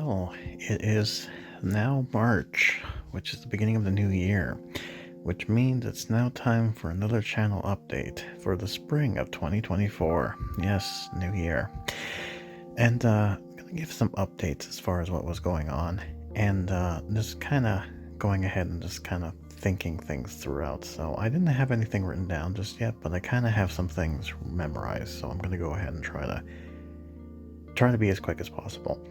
Well, it is now March, which is the beginning of the new year, which means it's now time for another channel update for the spring of 2024. Yes, new year. And I'm going to give some updates as far as what was going on, and just kind of going ahead and just kind of thinking things throughout. So I didn't have anything written down just yet, but I kind of have some things memorized, so I'm going to go ahead and try to be as quick as possible.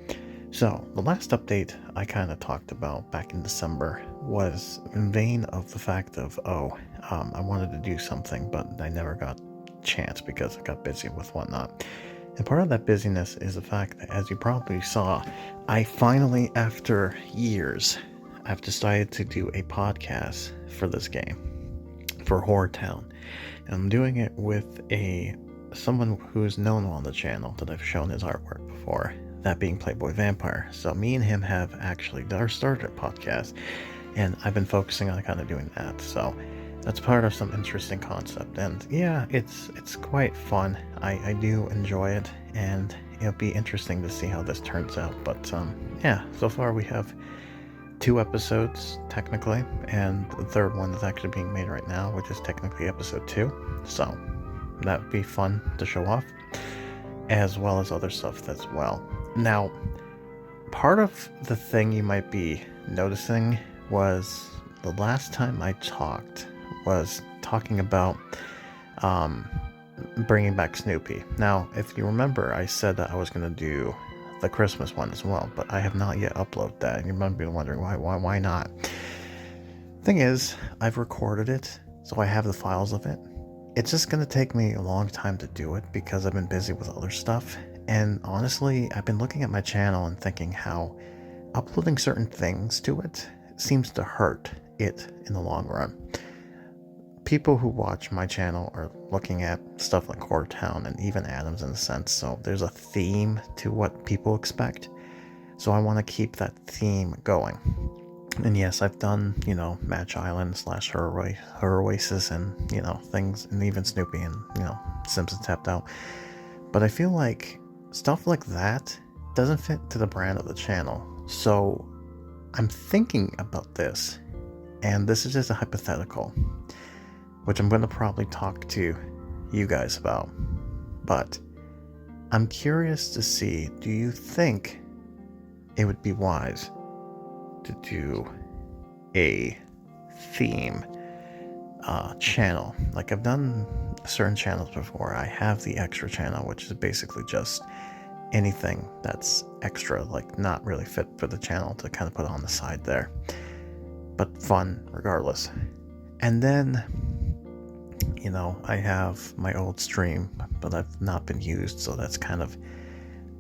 So, the last update I kind of talked about back in December was in vain of the fact of, I wanted to do something, but I never got a chance because I got busy with whatnot. And part of that busyness is the fact that, as you probably saw, I finally, after years, I've decided to do a podcast for this game, for HorrorTown. And I'm doing it with someone who's known on the channel that I've shown his artwork before, that being Playboy Vampire. So me and him have actually started a podcast, and I've been focusing on kind of doing that. So that's part of some interesting concept, and yeah, it's quite fun. I do enjoy it, and it'll be interesting to see how this turns out. But yeah, so far we have 2 episodes technically, and the third one is actually being made right now, which is technically episode 2. So that would be fun to show off, as well as other stuff as well. Now, part of the thing you might be noticing was the last time I was talking about bringing back Snoopy. Now, if you remember, I said that I was going to do the Christmas one as well, but I have not yet uploaded that, and you might be wondering why not. Thing is, I've recorded it, so I have the files of it. It's just going to take me a long time to do it because I've been busy with other stuff. And honestly, I've been looking at my channel and thinking how uploading certain things to it seems to hurt it in the long run. People who watch my channel are looking at stuff like HorrorTown and even Addams in a sense, so there's a theme to what people expect. So I want to keep that theme going. And yes, I've done, Match Island / Horror Oasis and, things, and even Snoopy and, Simpsons Tapped Out. But I feel like stuff like that doesn't fit to the brand of the channel. So I'm thinking about this, and this is just a hypothetical, which I'm going to probably talk to you guys about. But I'm curious to see, do you think it would be wise to do a theme channel? Like I've done certain channels before. I have the extra channel, which is basically just anything that's extra, like not really fit for the channel, to kind of put on the side there, but fun regardless. And then I have my old stream, but I've not been used, so that's kind of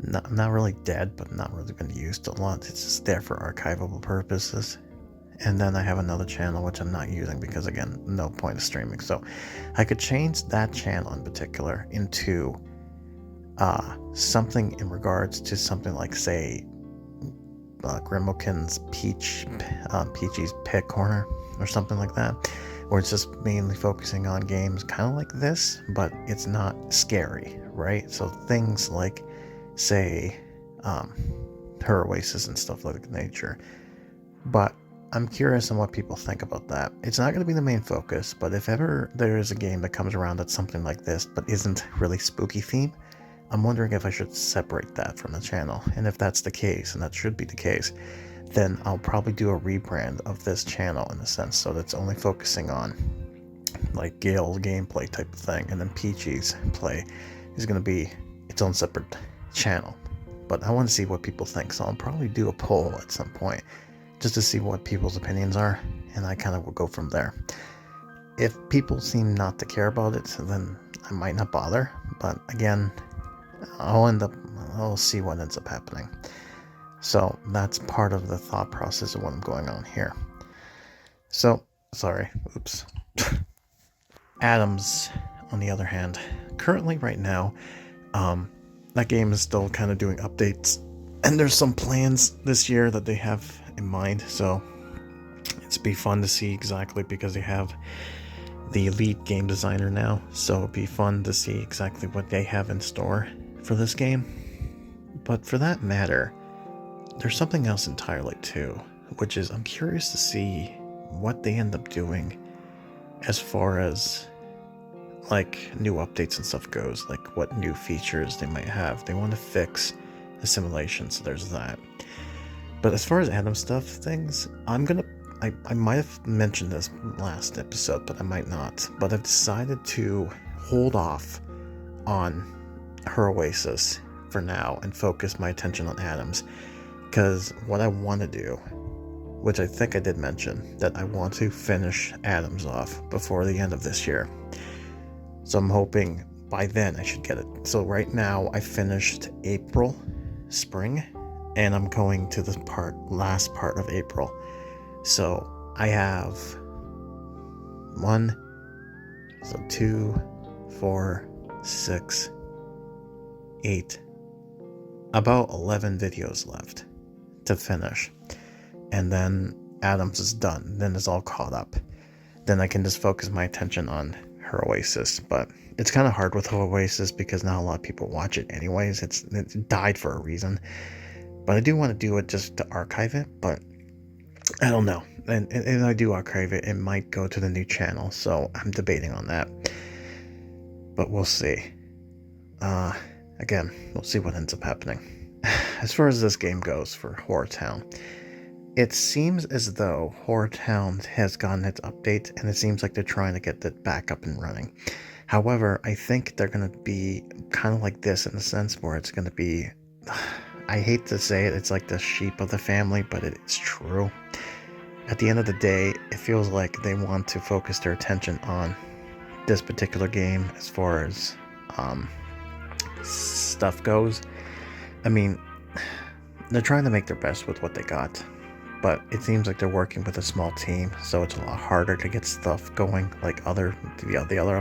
not really dead, but not really been used a lot. It's just there for archivable purposes. And then I have another channel which I'm not using because, again, no point of streaming. So I could change that channel in particular into something in regards to something like, say, Grimokan's Peachy's Pit Corner or something like that, where it's just mainly focusing on games kind of like this, but it's not scary, right? So things like, say, Horror Oasis and stuff like that nature. But I'm curious on what people think about that. It's not going to be the main focus, but if ever there is a game that comes around that's something like this, but isn't really spooky theme, I'm wondering if I should separate that from the channel. And if that's the case, and that should be the case, then I'll probably do a rebrand of this channel in a sense, so that's only focusing on like Gale's gameplay type of thing, and then Peachy's play is going to be its own separate channel. But I want to see what people think, so I'll probably do a poll at some point just to see what people's opinions are, and I kind of will go from there. If people seem not to care about it, then I might not bother, but again, I'll see what ends up happening. So that's part of the thought process of what I'm going on here. So, sorry, oops. Addams, on the other hand, currently right now, that game is still kind of doing updates, and there's some plans this year that they have in mind, so it's be fun to see exactly, because they have the lead game designer now, so it'd be fun to see exactly what they have in store for this game. But for that matter, there's something else entirely too, which is I'm curious to see what they end up doing as far as like new updates and stuff goes, like what new features they might have. They want to fix assimilation, so there's that. But as far as Addams stuff things, I might have mentioned this last episode, but I might not. But I've decided to hold off on her Oasis for now and focus my attention on Addams. Because what I want to do, which I think I did mention, that I want to finish Addams off before the end of this year. So I'm hoping by then I should get it. So right now I finished April, spring, and I'm going to the last part of April. So I have 2, 4, 6, 8, about 11 videos left to finish. And then Addams is done. Then it's all caught up. Then I can just focus my attention on her Oasis. But it's kind of hard with her Oasis because not a lot of people watch it anyways. It died for a reason. But I do want to do it just to archive it, but I don't know. And if I do archive it, it might go to the new channel, so I'm debating on that. But we'll see. Again, we'll see what ends up happening. As far as this game goes for HorrorTown, it seems as though HorrorTown has gotten its update, and it seems like they're trying to get that back up and running. However, I think they're going to be kind of like this in the sense where it's going to be... I hate to say it, it's like the sheep of the family, but it's true. At the end of the day, it feels like they want to focus their attention on this particular game as far as stuff goes. I mean, they're trying to make their best with what they got, but it seems like they're working with a small team, so it's a lot harder to get stuff going like the other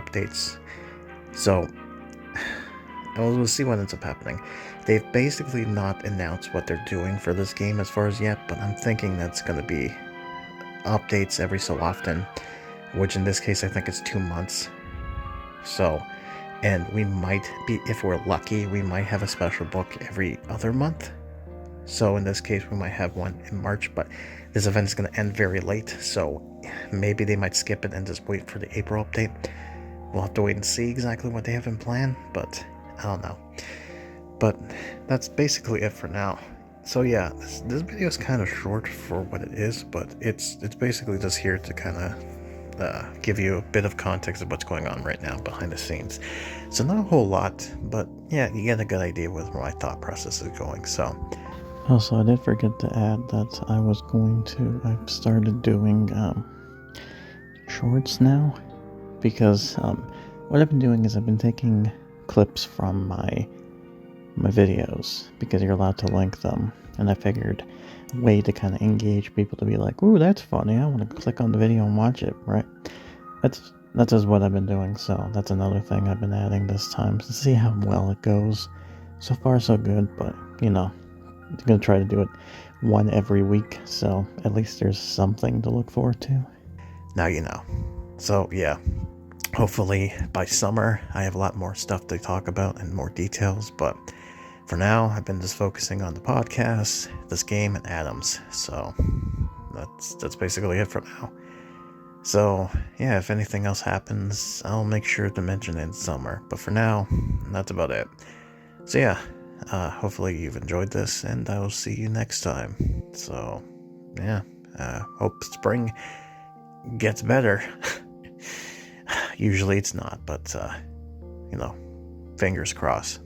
updates. So we'll see what ends up happening. They've basically not announced what they're doing for this game as far as yet, but I'm thinking that's going to be updates every so often, which in this case I think it's 2 months. So, and we might be, if we're lucky, we might have a special book every other month. So in this case we might have one in March, but this event is going to end very late, so maybe they might skip it and just wait for the April update. We'll have to wait and see exactly what they have in plan, but I don't know. But that's basically it for now. So yeah, this video is kind of short for what it is, but it's basically just here to kind of give you a bit of context of what's going on right now behind the scenes. So not a whole lot, but yeah, you get a good idea where my thought process is going. So also, I did forget to add that I've started doing shorts now, because what I've been doing is I've been taking clips from my videos, because you're allowed to link them, and I figured a way to kind of engage people to be like, ooh, that's funny, I want to click on the video and watch it, right? That's just what I've been doing, so that's another thing I've been adding this time to see how well it goes. So far so good, but you know, I'm gonna try to do it one every week, so at least there's something to look forward to. now you know. So yeah, hopefully by summer I have a lot more stuff to talk about and more details, but for now I've been just focusing on the podcast, this game, and Addams. So that's basically it for now. So yeah, if anything else happens, I'll make sure to mention it in summer, but for now that's about it. So yeah, hopefully you've enjoyed this, and I'll see you next time. So yeah, hope spring gets better. Usually it's not, but you know, fingers crossed.